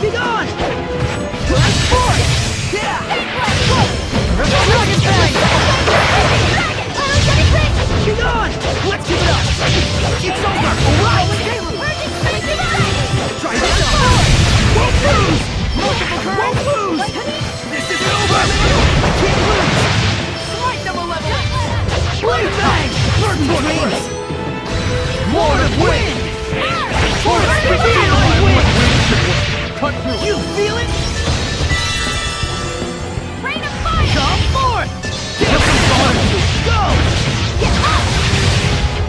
Be gone! Ps4! Yeah! Dragon Fang! Be gone! Let's keep it up! It's over! Alright! Try this out! Won't lose! Multiple curves! Won't lose! This isn't over! Can't lose! Smite them a level! Blade Fang! Burn dreams! Lord of Wind! Force reveal on wind! Cut through! You feel it? Rain of fire! Come forth! Get some fun! Go! Get up!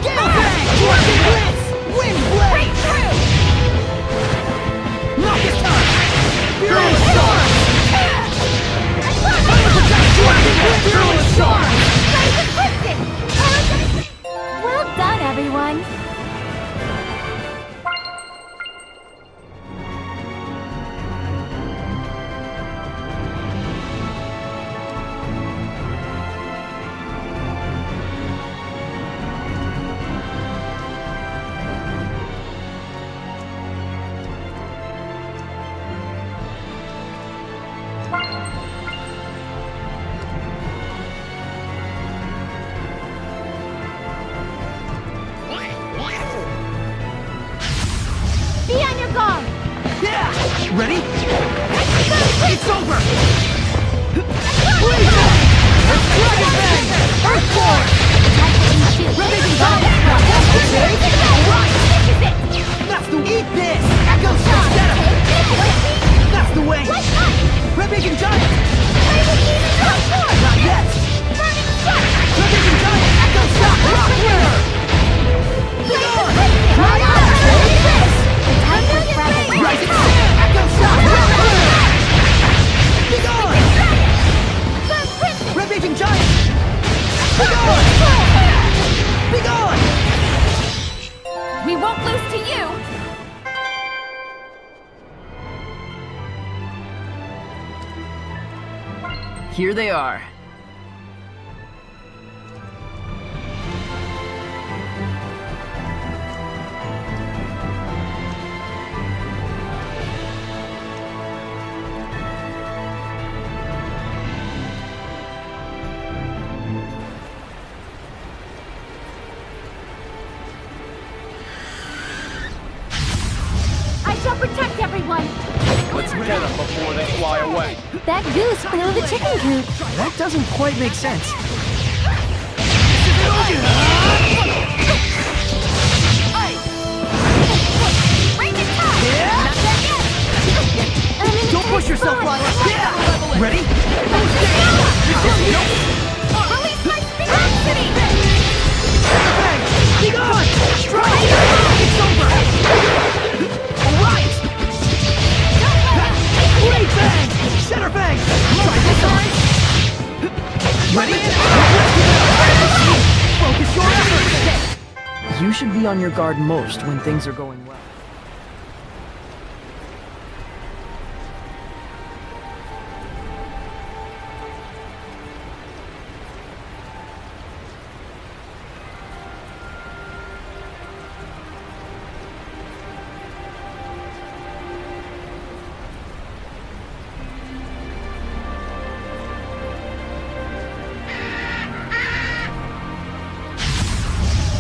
Gale Fang! Dragon Blitz! Wind Blade! Break through! Knock this time! Fearless Storm! Dragon Blitz! Fearless Storm! Well done, everyone! Be on your guard! Yeah! Ready? It's over! Please! Dragon Fang! Earthborn! Ready? Right! That's the eat this! Echo Shot! That's the way! Red-Bacon Giant! Not yet! Red-Bacon Giant! Echo Shot! Rock Winner! Rising Sand! Echo Shot! Rock Winner! Be gone! Red-Bacon Giant! Be gone! Be gone! We won't lose to you! Here they are. I shall protect everyone! Let's get them before they fly away. That goose flew the chicken coop! That doesn't quite make sense. Range is top! Yeah. Not done yet! Don't push yourself, Lila. Yeah! Ready? Release my velocity! Bang! Be gone! Strike! It's over! Alright! Blade Fang! Shatter Fang! Try this on! Ready? Focus your efforts! You should be on your guard most when things are going well.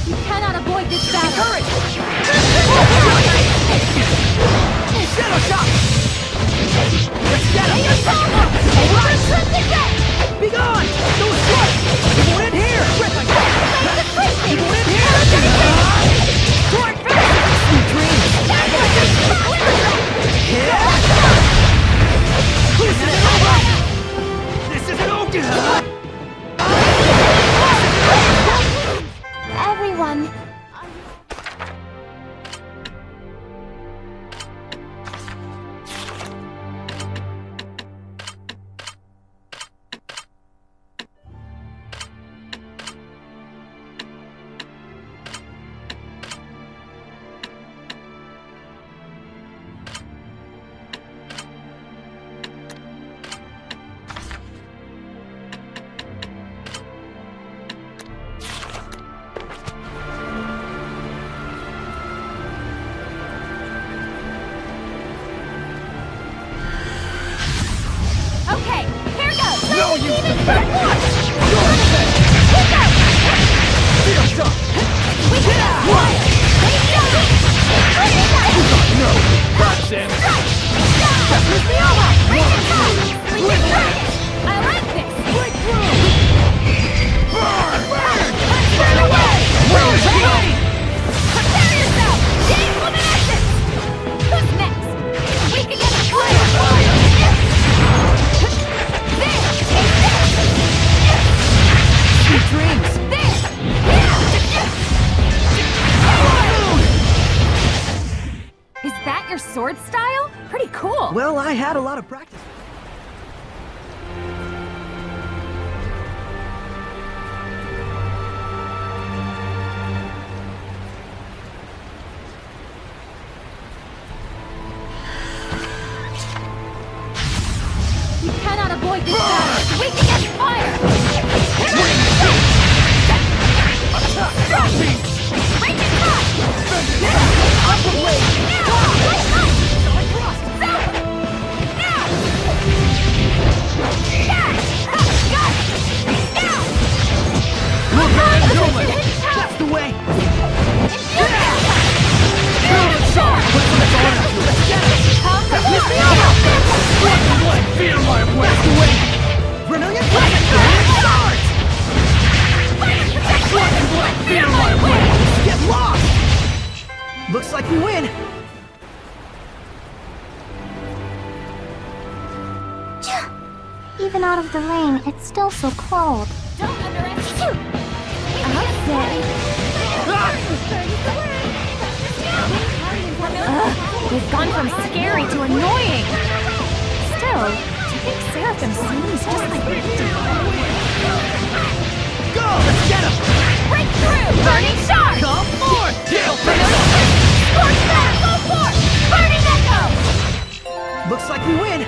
You cannot avoid this battle! Courage! Shadow Shot! Let's get him! Alright! Be gone! No strike! You won't end here! You won't end here! Sweet dreams! Yeah! This isn't over! This isn't over! Everyone! sword style? Pretty cool. Well, I had a lot of practice. You cannot avoid this battle. It's weak against fire. Range attack! Up the blade! Solid thrust! That's the way! Feel my way! That's the way! Vermilion Charge! Feel my way! Get lost! Looks like we win! Even out of the rain, it's still so cold. Don't underestimate. I'll say. We've gone from scary to annoying. Still, I think Seraphim seems just like Go! Let's get him! breakthrough! Burning charge! Come on! Tail Scorch back! Go forth! Burning echo! Looks like we win!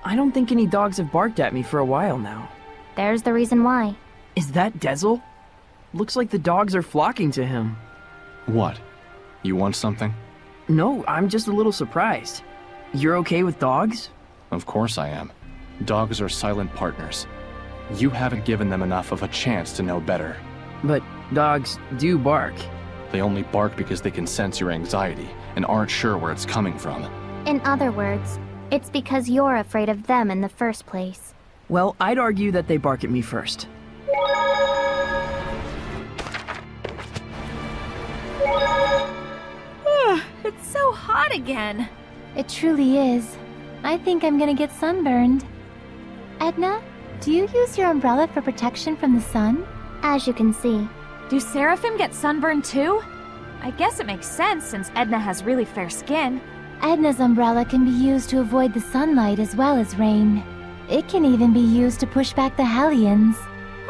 I don't think any dogs have barked at me for a while now. There's the reason why. Is that Dezel? Looks like the dogs are flocking to him. What? You want something? No, I'm just a little surprised. You're okay with dogs? Of course I am. Dogs are silent partners. You haven't given them enough of a chance to know better. But dogs do bark. They only bark because they can sense your anxiety and aren't sure where it's coming from. In other words, it's because you're afraid of them in the first place. Well, I'd argue that they bark at me first. It's so hot again. It truly is. I think I'm gonna get sunburned. Edna, do you use your umbrella for protection from the sun? As you can see. Do Seraphim get sunburned too? I guess it makes sense since Edna has really fair skin. Edna's umbrella can be used to avoid the sunlight as well as rain. It can even be used to push back the Hellions.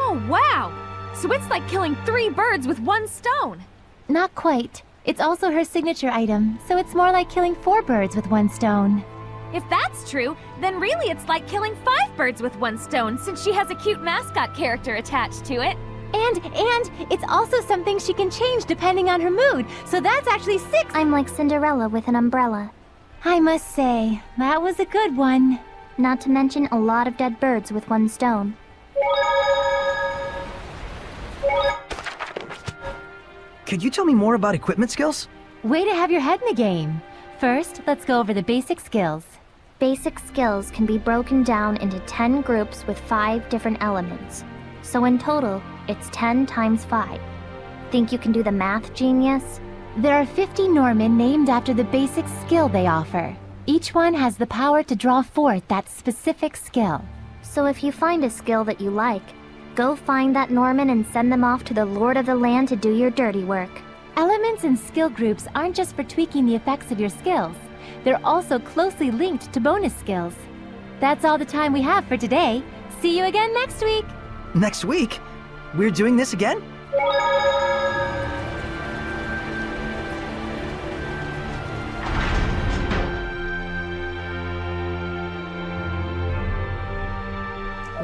Oh wow! So it's like killing 3 birds with 1 stone. Not quite. It's also her signature item, so it's more like killing 4 birds with 1 stone. If that's true, then really it's like killing 5 birds with 1 stone since she has a cute mascot character attached to it. And it's also something she can change depending on her mood, so that's actually 6. I'm like Cinderella with an umbrella. I must say, that was a good one. Not to mention a lot of dead birds with 1 stone. Could you tell me more about equipment skills? Way to have your head in the game. First, let's go over the basic skills. Basic skills can be broken down into 10 groups with 5 different elements. So in total, it's 10 times 5. Think you can do the math, genius? There are 50 Norman named after the basic skill they offer. Each one has the power to draw forth that specific skill. So if you find a skill that you like, go find that Norman and send them off to the Lord of the Land to do your dirty work. Elements and skill groups aren't just for tweaking the effects of your skills. They're also closely linked to bonus skills. That's all the time we have for today. See you again next week! Next week? We're doing this again?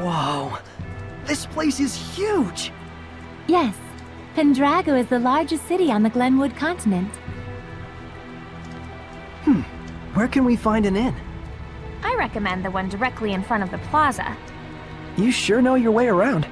Whoa, this place is huge! Yes, Pendrago is the largest city on the Glenwood continent. Where can we find an inn? I recommend the one directly in front of the plaza. You sure know your way around.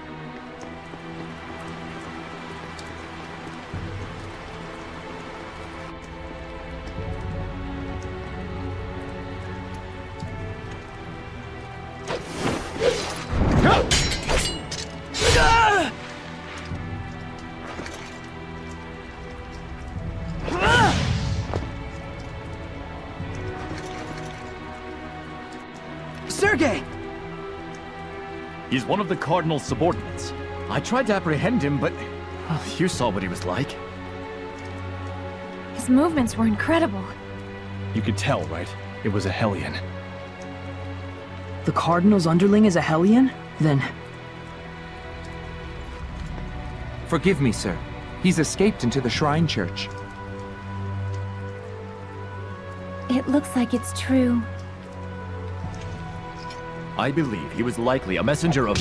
Sergei! He's one of the Cardinal's subordinates. I tried to apprehend him, but well, you saw what he was like. His movements were incredible. You could tell, right? It was a Hellion. The Cardinal's underling is a Hellion? Then... Forgive me, sir. He's escaped into the Shrine Church. It looks like it's true. I believe he was likely a messenger of...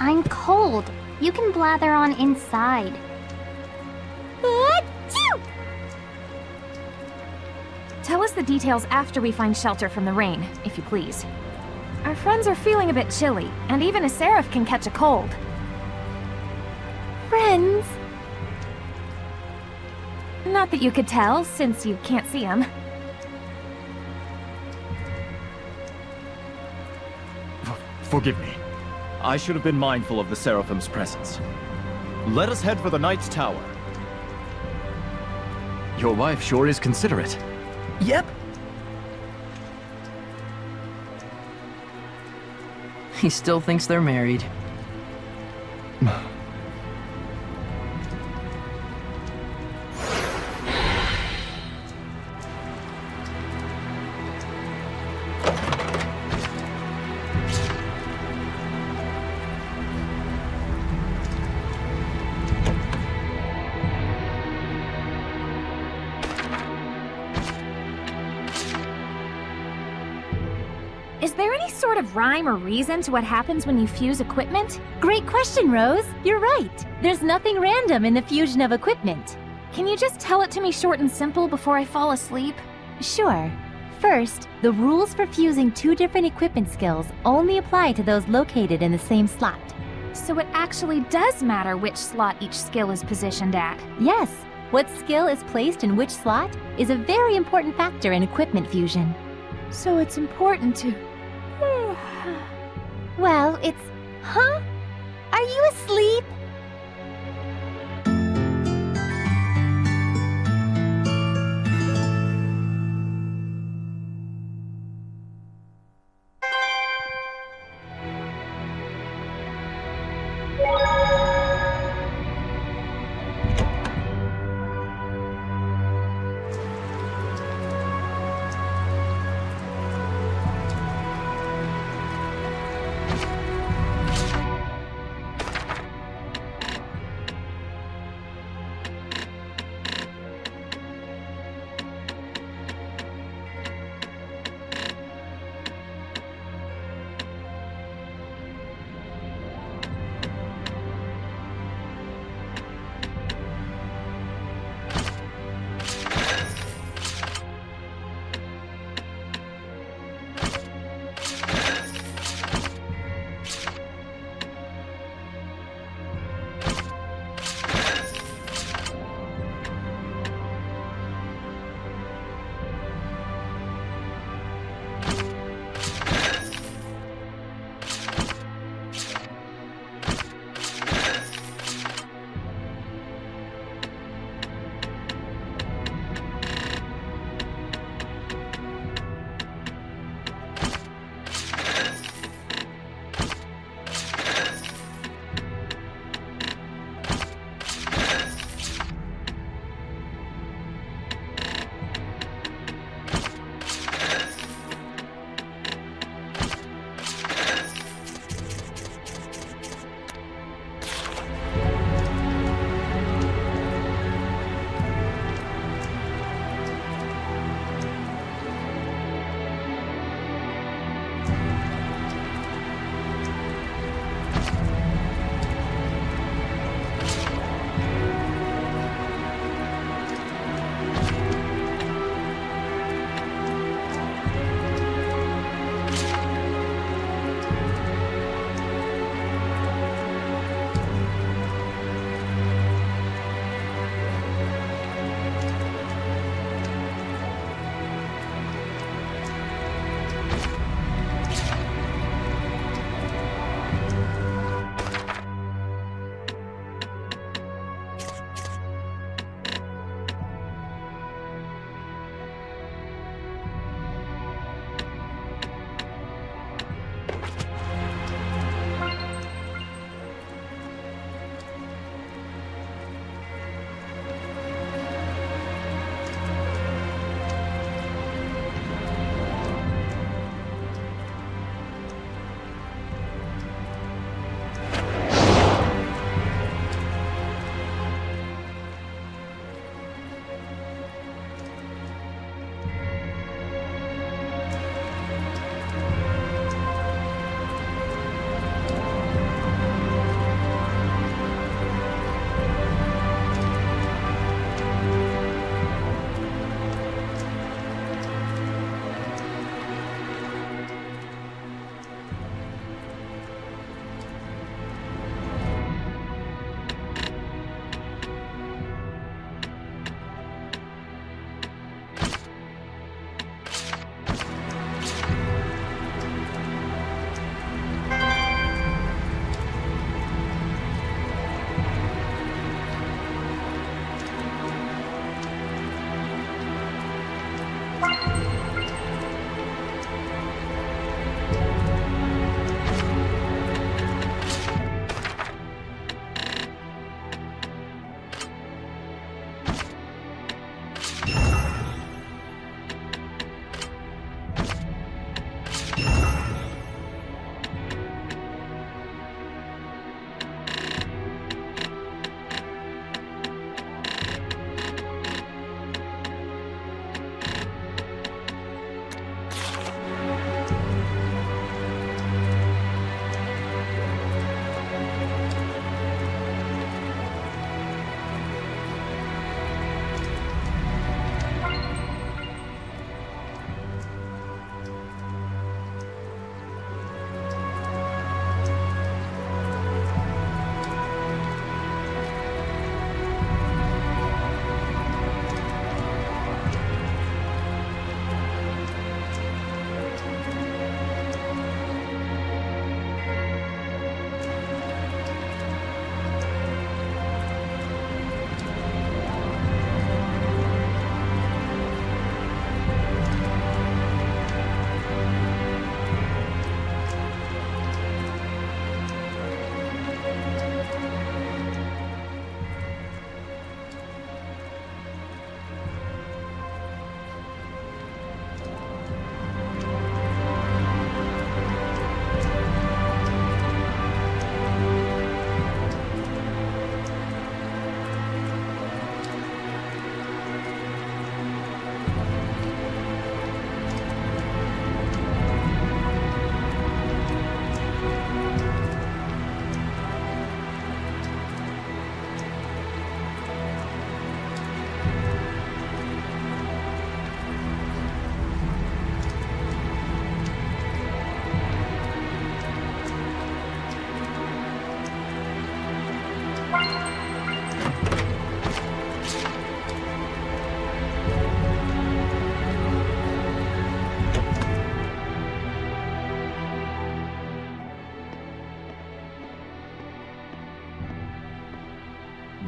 I'm cold. You can blather on inside. Tell us the details after we find shelter from the rain, if you please. Our friends are feeling a bit chilly, and even a seraph can catch a cold. Friends? Not that you could tell, since you can't see them. Forgive me. I should have been mindful of the Seraphim's presence. Let us head for the Knight's Tower. Your wife sure is considerate. Yep. He still thinks they're married. Is there any sort of rhyme or reason to what happens when you fuse equipment? Great question, Rose. You're right. There's nothing random in the fusion of equipment. Can you just tell it to me short and simple before I fall asleep? Sure. First, the rules for fusing 2 different equipment skills only apply to those located in the same slot. So it actually does matter which slot each skill is positioned at. Yes, what skill is placed in which slot is a very important factor in equipment fusion. So it's important to... Well, it's... Huh? Are you asleep?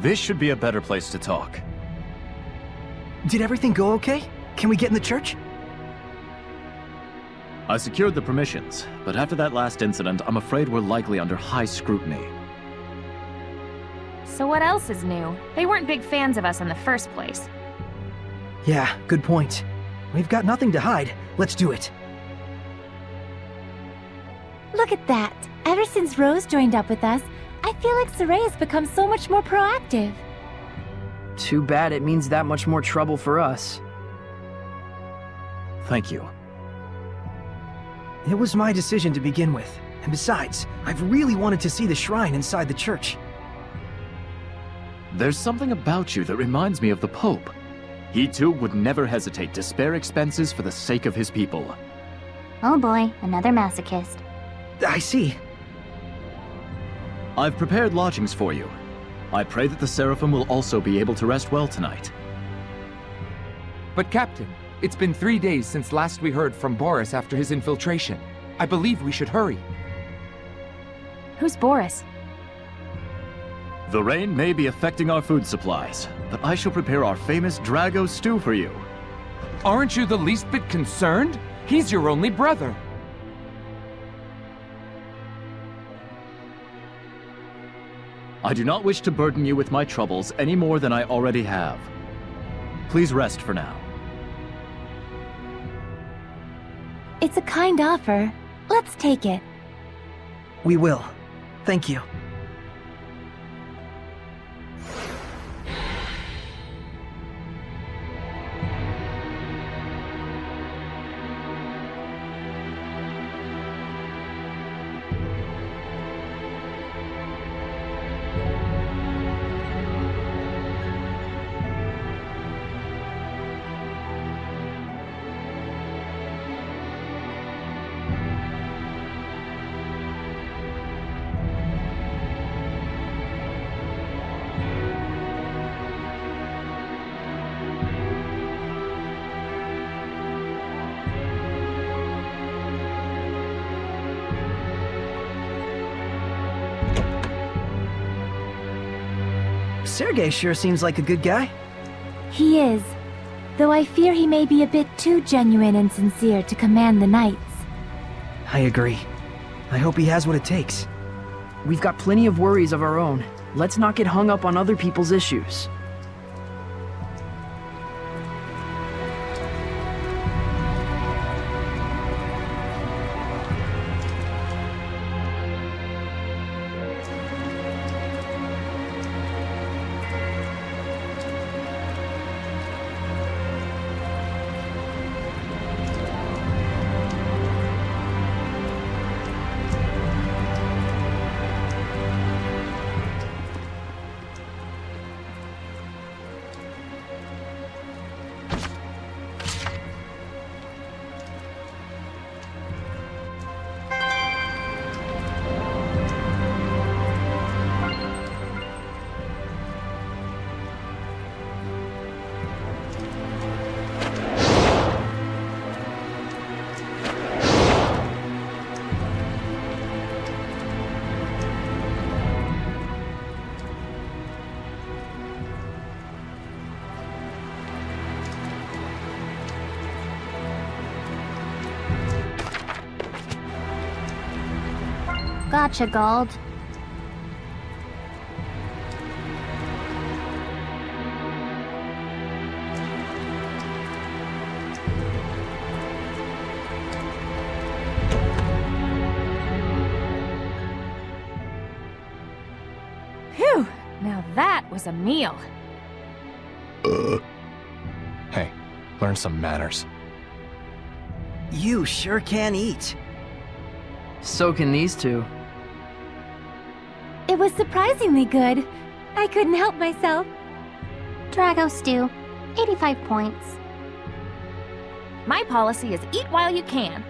This should be a better place to talk. Did everything go okay? Can we get in the church? I secured the permissions, but after that last incident, I'm afraid we're likely under high scrutiny. So what else is new? They weren't big fans of us in the first place. Yeah, good point. We've got nothing to hide. Let's do it. Look at that. Ever since Rose joined up with us, I feel like Saray has become so much more proactive. Too bad it means that much more trouble for us. Thank you. It was my decision to begin with. And besides, I've really wanted to see the shrine inside the church. There's something about you that reminds me of the Pope. He too would never hesitate to spare expenses for the sake of his people. Oh boy, another masochist. I see. I've prepared lodgings for you. I pray that the Seraphim will also be able to rest well tonight. But Captain, it's been 3 days since last we heard from Boris after his infiltration. I believe we should hurry. Who's Boris? The rain may be affecting our food supplies, but I shall prepare our famous Drago stew for you. Aren't you the least bit concerned? He's your only brother. I do not wish to burden you with my troubles any more than I already have. Please rest for now. It's a kind offer. Let's take it. We will. Thank you. Sergei sure seems like a good guy. He is. though I fear he may be a bit too genuine and sincere to command the knights. I agree. I hope he has what it takes. We've got plenty of worries of our own. Let's not get hung up on other people's issues. Gotcha, Gald. Phew! Now that was a meal. Hey, learn some manners. You sure can eat. So can these two. It was surprisingly good. I couldn't help myself. Drago stew, 85 points. My policy is eat while you can.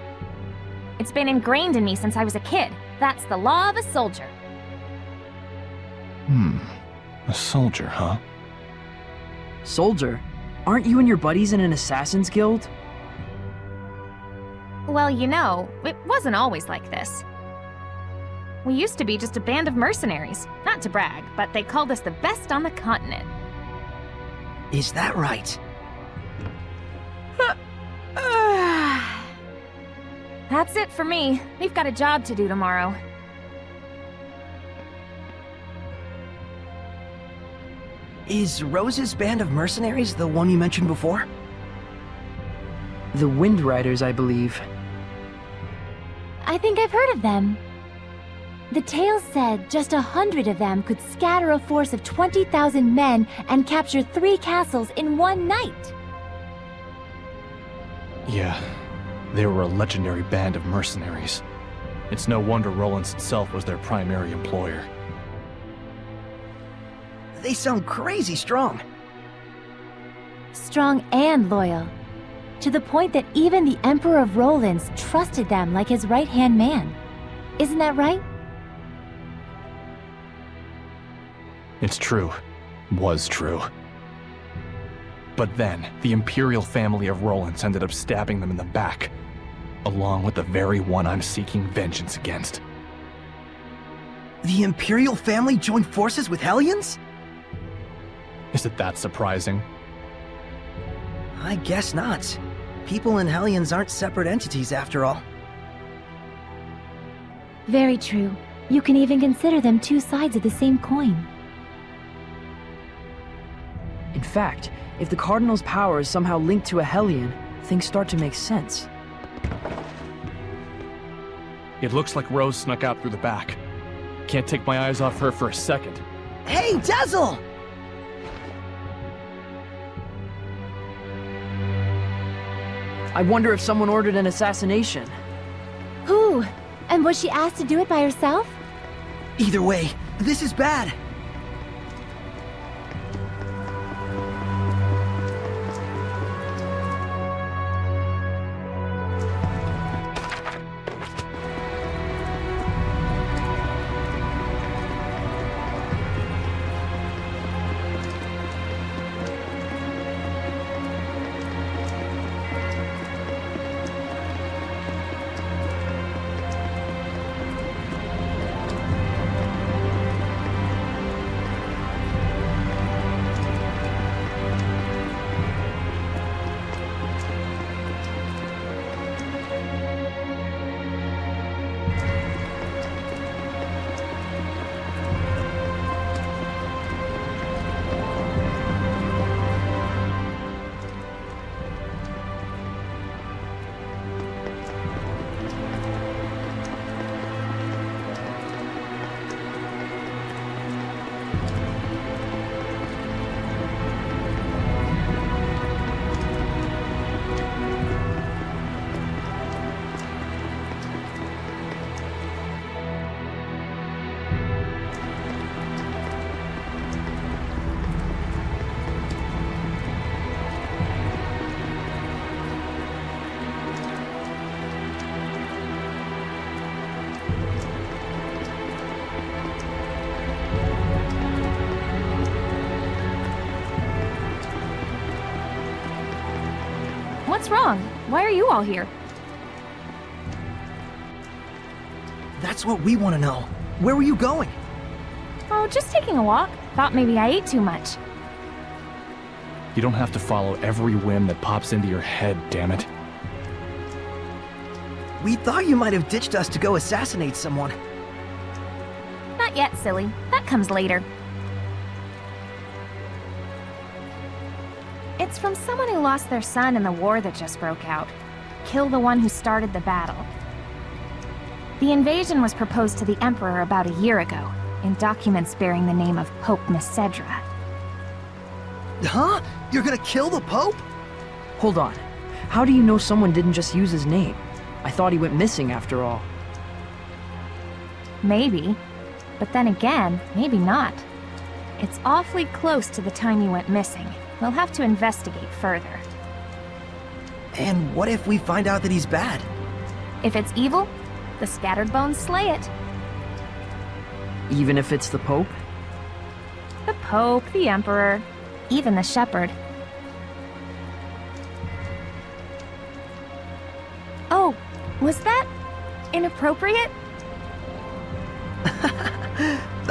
It's been ingrained in me since I was a kid. That's the law of a soldier. A soldier, huh? Soldier? Aren't you and your buddies in an assassin's guild? Well, you know, it wasn't always like this. We used to be just a band of mercenaries. Not to brag, but they called us the best on the continent. Is that right? That's it for me. We've got a job to do tomorrow. Is Rose's band of mercenaries the one you mentioned before? The Wind Riders, I believe. I think I've heard of them. The tale said just 100 of them could scatter a force of 20,000 men and capture 3 castles in one night. Yeah, they were a legendary band of mercenaries. It's no wonder Rollins itself was their primary employer. They sound crazy strong. Strong and loyal. To the point that even the Emperor of Rollins trusted them like his right-hand man. Isn't that right? It's true. Was true. But then, the Imperial family of Rollins ended up stabbing them in the back, along with the very one I'm seeking vengeance against. The Imperial family joined forces with Hellions? Is it that surprising? I guess not. People and Hellions aren't separate entities after all. Very true. You can even consider them 2 sides of the same coin. In fact, if the Cardinal's power is somehow linked to a Hellion, things start to make sense. It looks like Rose snuck out through the back. Can't take my eyes off her for a second. Hey, Dazzle! I wonder if someone ordered an assassination. Who? And was she asked to do it by herself? Either way, this is bad. What's wrong? Why are you all here? That's what we want to know. Where were you going? Oh, just taking a walk. Thought maybe I ate too much. You don't have to follow every whim that pops into your head, damn it. We thought you might have ditched us to go assassinate someone. Not yet, silly. That comes later. It's from someone who lost their son in the war that just broke out. Kill the one who started the battle. The invasion was proposed to the Emperor about a year ago, in documents bearing the name of Pope Ps4. Huh? You're gonna kill the Pope? Hold on. How do you know someone didn't just use his name? I thought he went missing after all. Maybe. But then again, maybe not. It's awfully close to the time he went missing. We'll have to investigate further. And what if we find out that he's bad? If it's evil, the scattered bones slay it. Even if it's the Pope? The Pope, the Emperor, even the Shepherd. Oh, was that inappropriate?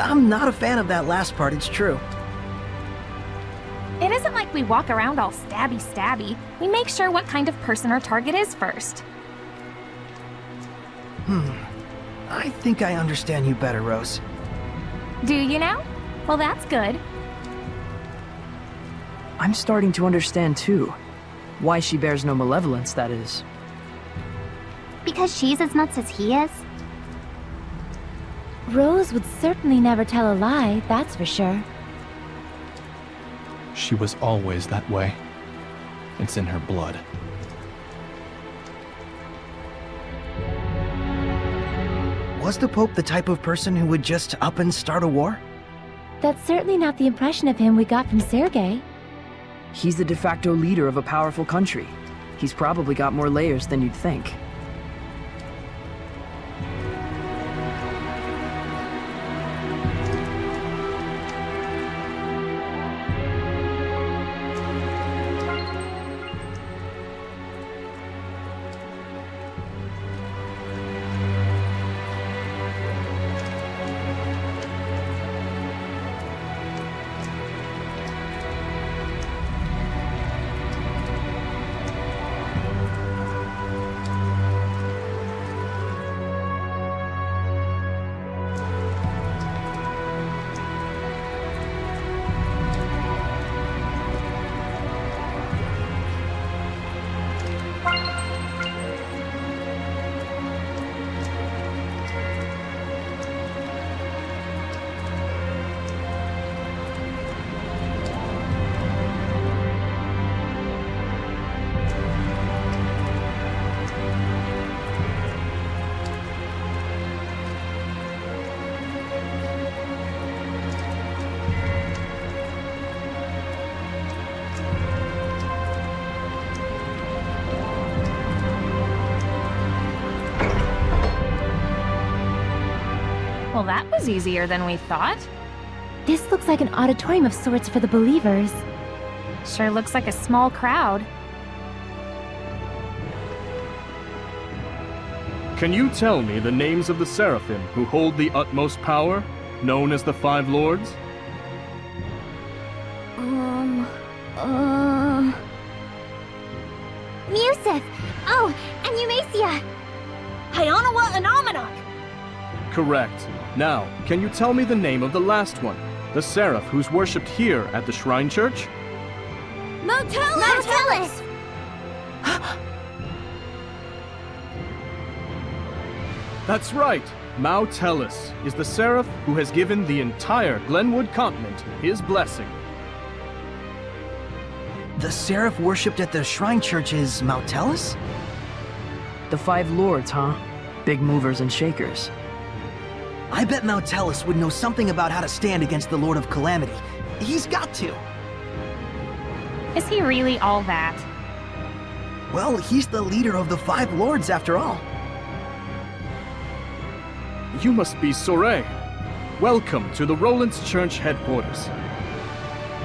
I'm not a fan of that last part, it's true. It isn't like we walk around all stabby-stabby. We make sure what kind of person our target is first. I think I understand you better, Rose. Do you now? Well, that's good. I'm starting to understand too. Why she bears no malevolence, that is. Because she's as nuts as he is? Rose would certainly never tell a lie, that's for sure. She was always that way. It's in her blood. Was the Pope the type of person who would just up and start a war? That's certainly not the impression of him we got from Sergei. He's the de facto leader of a powerful country. He's probably got more layers than you'd think. Well, that was easier than we thought. This looks like an auditorium of sorts for the believers. Sure looks like a small crowd. Can you tell me the names of the Seraphim who hold the utmost power, known as the Five Lords? Musif! Oh, and Eumacia! Hyanawa and Almanac! Correct. Now, can you tell me the name of the last one? The Seraph who's worshipped here at the Shrine Church? Motelis! That's right! Motelis is the Seraph who has given the entire Glenwood continent his blessing. The Seraph worshipped at the Shrine Church is Motelis? The Five Lords, huh? Big movers and shakers. I bet Motelis would know something about how to stand against the Lord of Calamity. He's got to. Is he really all that? Well, he's the leader of the Five Lords after all. You must be Soray. Welcome to the Roland's Church headquarters.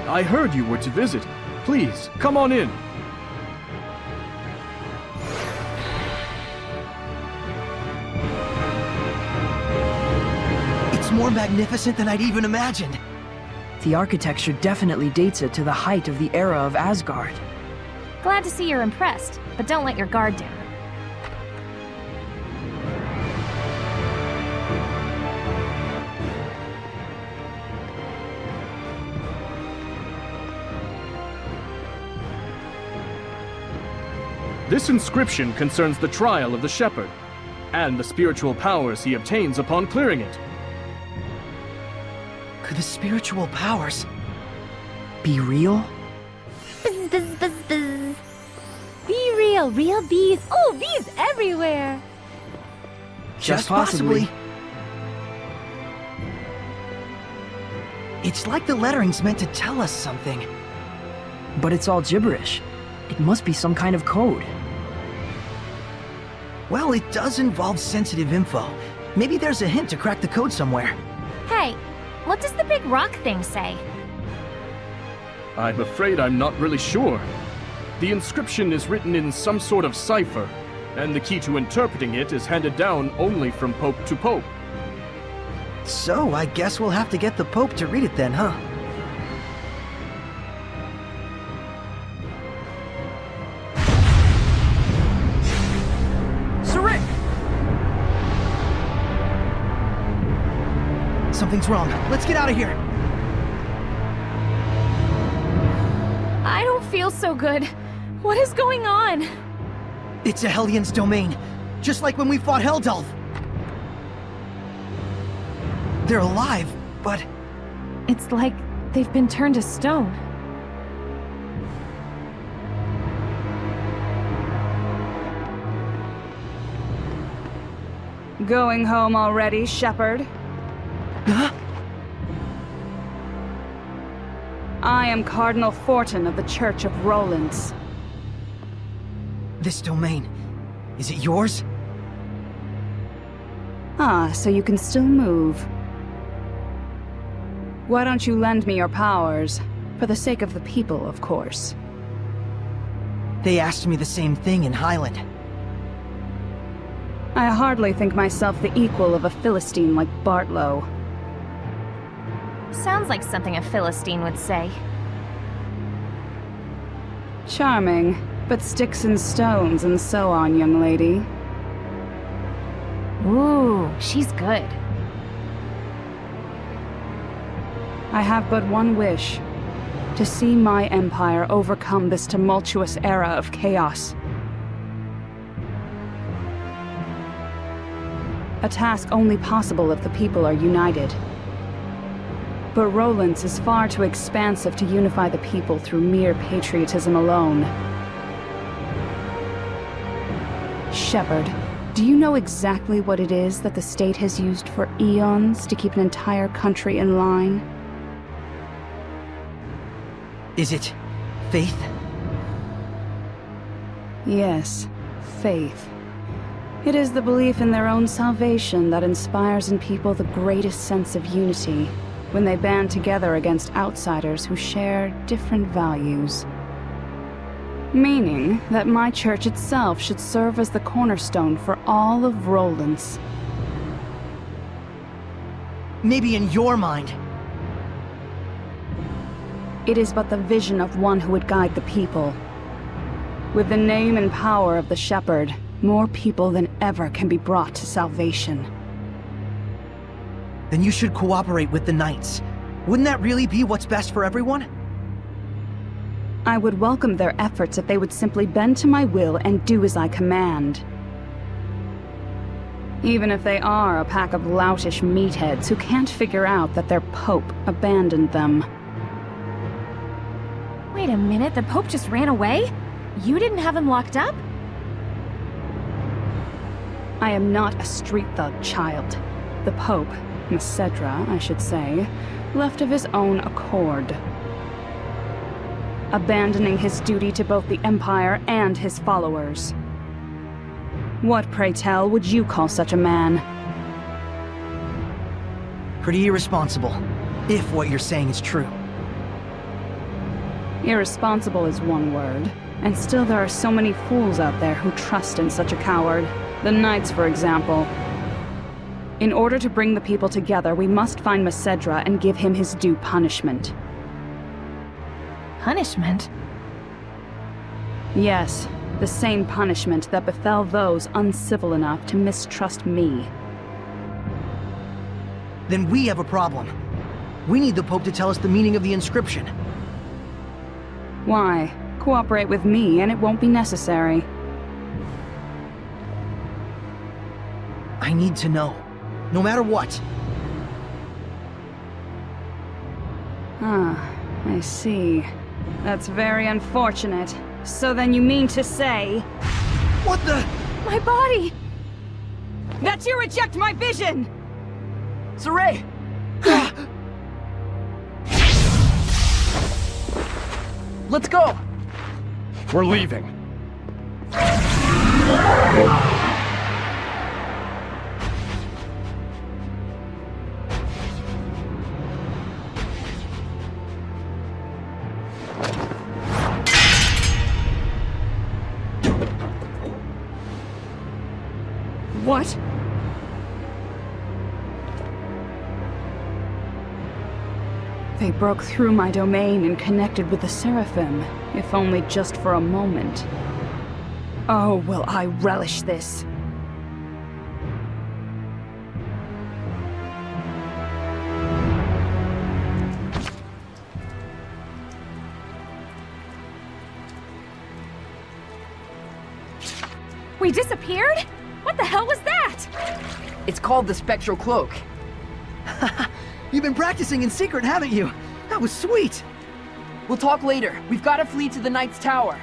I heard you were to visit. Please, come on in. more magnificent than I'd even imagined. The architecture definitely dates it to the height of the era of Asgard. Glad to see you're impressed, but don't let your guard down. This inscription concerns the trial of the Shepherd, and the spiritual powers he obtains upon clearing it. Could the spiritual powers Be real? Buzz, buzz, buzz, buzz. Be real, real bees. Oh, bees everywhere. just possibly. It's like the lettering's meant to tell us something. But it's all gibberish. It must be some kind of code. Well, it does involve sensitive info. Maybe there's a hint to crack the code somewhere. Hey, what does the big rock thing say? I'm afraid I'm not really sure. The inscription is written in some sort of cipher, and the key to interpreting it is handed down only from pope to pope. So, I guess we'll have to get the Pope to read it then, huh? Something's wrong. Let's get out of here. I don't feel so good. What is going on? It's a Hellions domain, just like when we fought Heldalf. They're alive, but It's like they've been turned to stone. Going home already, Shepherd? I am Cardinal Forton of the Church of Rollins. this domain, is it yours? Ah, so you can still move. Why don't you lend me your powers? For the sake of the people, of course. They asked me the same thing in Highland. I hardly think myself the equal of a Philistine like Bartlow. Sounds like something a Philistine would say. Charming, but sticks and stones and so on, young lady. Ooh, she's good. I have but one wish. To see my empire overcome this tumultuous era of chaos. A task only possible if the people are united. But Rollins is far too expansive to unify the people through mere patriotism alone. Shepherd, do you know exactly what it is that the state has used for eons to keep an entire country in line? Is it faith? Yes, faith. It is the belief in their own salvation that inspires in people the greatest sense of unity when they band together against outsiders who share different values. Meaning that my church itself should serve as the cornerstone for all of Rollins. Maybe in your mind. It is but the vision of one who would guide the people. With the name and power of the Shepherd, more people than ever can be brought to salvation. Then you should cooperate with the Knights. Wouldn't that really be what's best for everyone? I would welcome their efforts if they would simply bend to my will and do as I command. Even if they are a pack of loutish meatheads who can't figure out that their Pope abandoned them. Wait a minute, the Pope just ran away? You didn't have him locked up? I am not a street thug, child. The Pope, Cedra, I should say, left of his own accord. Abandoning his duty to both the Empire and his followers. What, pray tell, would you call such a man? Pretty irresponsible, if what you're saying is true. Irresponsible is one word, and still there are so many fools out there who trust in such a coward. The Knights, for example. In order to bring the people together, we must find Mesedra and give him his due punishment. Punishment? Yes, the same punishment that befell those uncivil enough to mistrust me. Then we have a problem. We need the Pope to tell us the meaning of the inscription. Why? Cooperate with me and it won't be necessary. I need to know. No matter what. Ah, I see. That's very unfortunate. So then you mean to say... What the? My body! that you reject my vision! Saray! Let's go! We're leaving. What? They broke through my domain and connected with the Seraphim, if only just for a moment. Oh, will I relish this. We disappeared? What the hell was that? It's called the Spectral Cloak. You've been practicing in secret, haven't you? That was sweet! We'll talk later. We've got to flee to the Knight's Tower.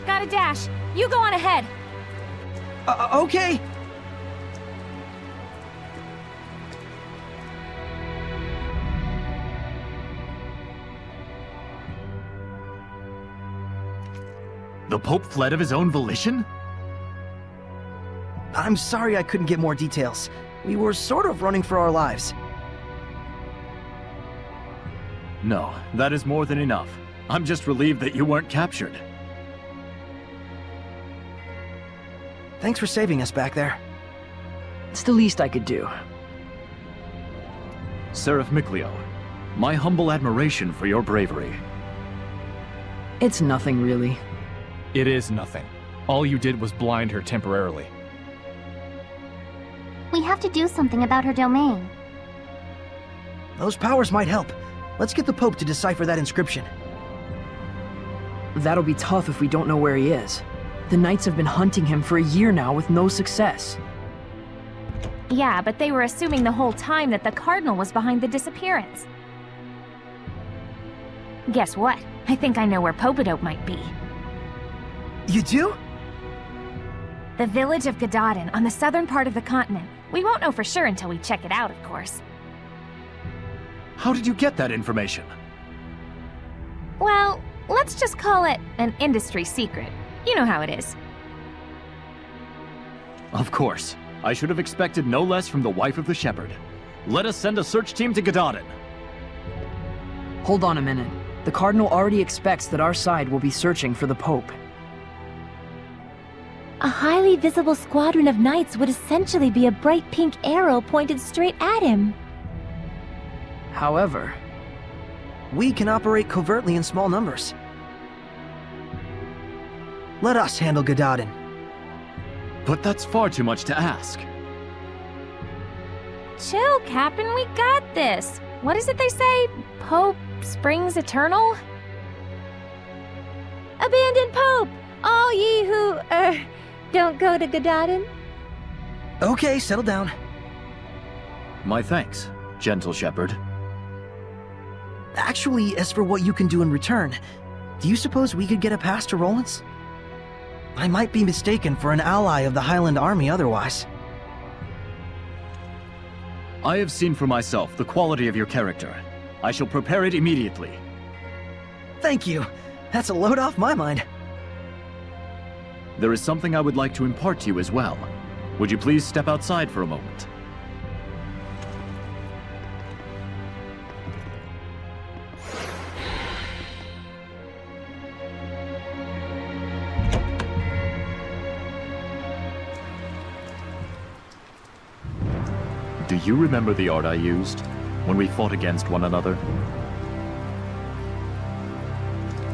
Got a dash. You go on ahead. Okay. The Pope fled of his own volition? I'm sorry I couldn't get more details. We were sort of running for our lives. No, that is more than enough. I'm just relieved that you weren't captured. Thanks for saving us back there. It's the least I could do. Seraph Mikleo, my humble admiration for your bravery. It's nothing, really. It is nothing. All you did was blind her temporarily. We have to do something about her domain. Those powers might help. Let's get the Pope to decipher that inscription. That'll be tough if we don't know where he is. The Knights have been hunting him for a year now with no success. Yeah, but they were assuming the whole time that the Cardinal was behind the disappearance. Guess what? I think I know where Popadope might be. You do? The village of Gadadin, on the southern part of the continent. We won't know for sure until we check it out, of course. How did you get that information? Well, let's just call it an industry secret. You know how it is. Of course. I should have expected no less from the wife of the shepherd. Let us send a search team to Gadadin. Hold on a minute. The Cardinal already expects that our side will be searching for the Pope. A highly visible squadron of knights would essentially be a bright pink arrow pointed straight at him. However, we can operate covertly in small numbers. Let us handle Gadadin. But that's far too much to ask. Chill, Captain, we got this. What is it they say? Pope springs eternal? Abandon Pope! All ye who, don't go to Gadadin. Okay, settle down. My thanks, gentle shepherd. Actually, as for what you can do in return, do you suppose we could get a pass to Roland's? I might be mistaken for an ally of the Highland Army otherwise. I have seen for myself the quality of your character. I shall prepare it immediately. Thank you. That's a load off my mind. There is something I would like to impart to you as well. Would you please step outside for a moment? Do you remember the art I used when we fought against one another?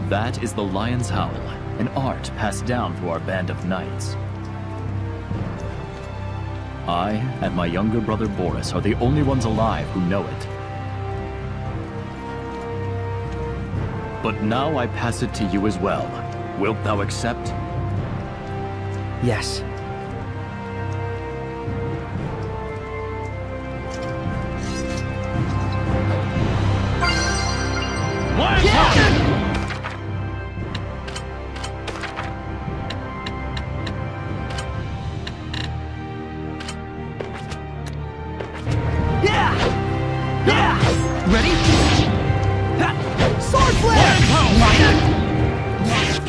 That is the Lion's Howl, an art passed down through our band of knights. I and my younger brother Boris are the only ones alive who know it. But now I pass it to you as well. Wilt thou accept? Yes.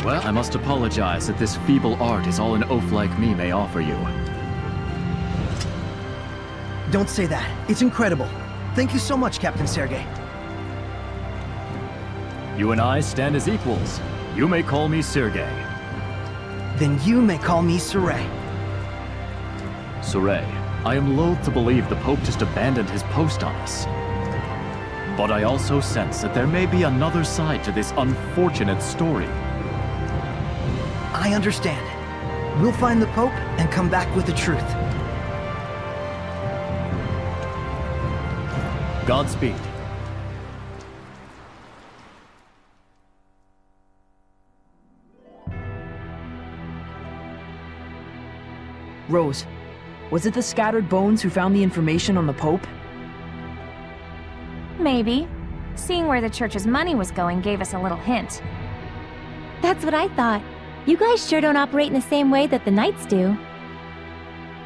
Well, I must apologize that this feeble art is all an oaf like me may offer you. Don't say that. It's incredible. Thank you so much, Captain Sergei. You and I stand as equals. You may call me Sergei. Then you may call me Saray. Saray, I am loath to believe the Pope just abandoned his post on us. But I also sense that there may be another side to this unfortunate story. I understand. We'll find the Pope and come back with the truth. Godspeed. Rose, was it the scattered bones who found the information on the Pope? Maybe. Seeing where the church's money was going gave us a little hint. That's what I thought. You guys sure don't operate in the same way that the Knights do.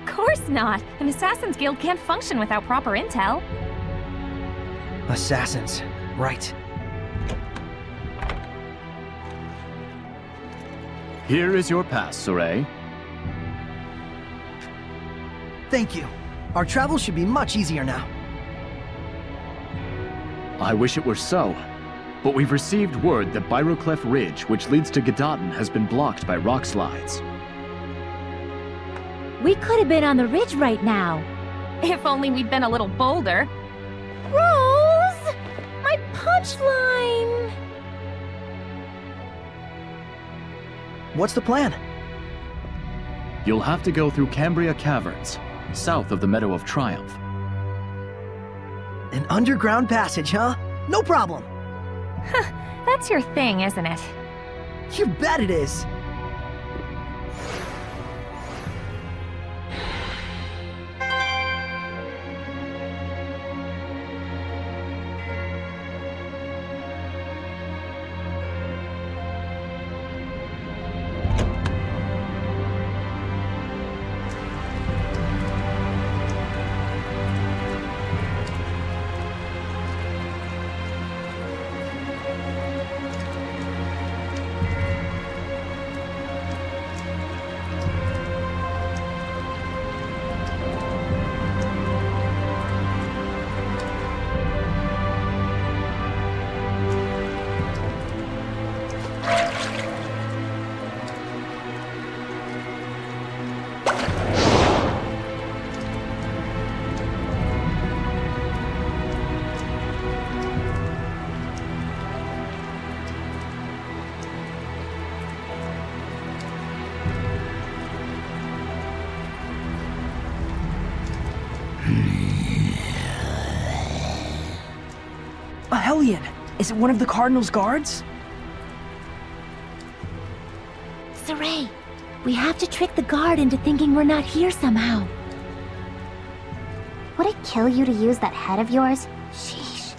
Of course not! An Assassin's Guild can't function without proper intel. Assassins. Right. Here is your pass, Saray. Thank you. Our travel should be much easier now. I wish it were so. But we've received word that Byroclef Ridge, which leads to Gedaten, has been blocked by rock slides. We could have been on the ridge right now. If only we'd been a little bolder. Rose! My punchline! What's the plan? You'll have to go through Cambria Caverns, south of the Meadow of Triumph. An underground passage, huh? No problem. That's your thing, isn't it? You bet it is. A Hellion! Is it one of the Cardinal's guards? Saray, we have to trick the guard into thinking we're not here somehow. Would it kill you to use that head of yours? Sheesh.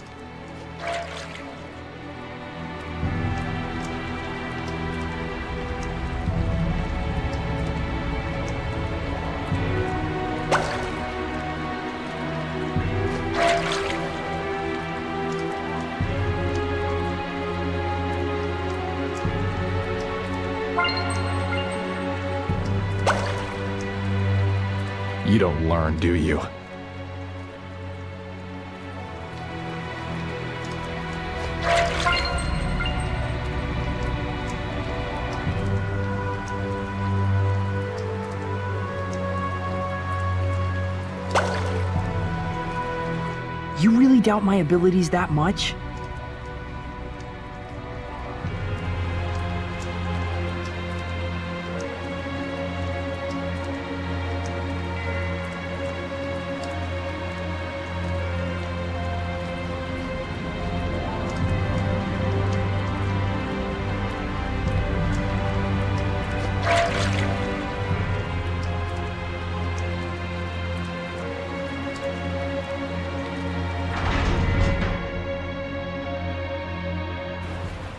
You don't learn, do you? You really doubt my abilities that much?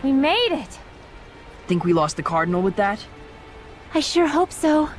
We made it! Think we lost the Cardinal with that? I sure hope so.